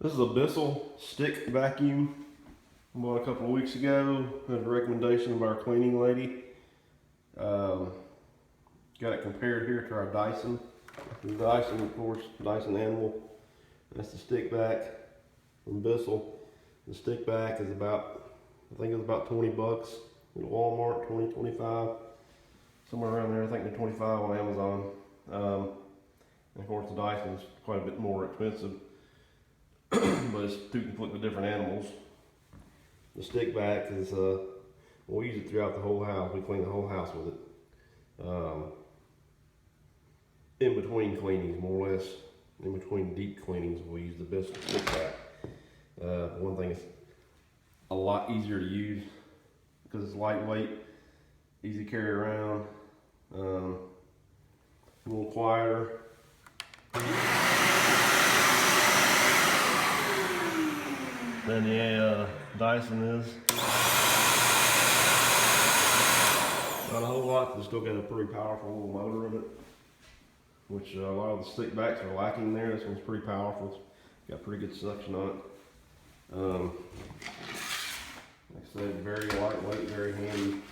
This is a Bissell stick vacuum I bought a couple of weeks ago. Had a recommendation of our cleaning lady. Got it compared here to our Dyson. The Dyson, of course, Dyson Animal. That's the stick vac from Bissell. The stick vac is about, I think it's about 20 bucks at Walmart, 20, 25, somewhere around there. I think they're 25 on Amazon. And of course, the Dyson is quite a bit more expensive, but it's two completely different animals. The stick vac is, we use it throughout the whole house. We clean the whole house with it. In between cleanings, more or less, in between deep cleanings, we use the Bissell stick vac. One thing, it's a lot easier to use because it's lightweight, easy to carry around, a little quieter. Than the Dyson is. Not a whole lot, but still got a pretty powerful little motor in it, which a lot of the stick vacs are lacking there. This one's pretty powerful. It's got pretty good suction on it. Like I said, very lightweight, very handy.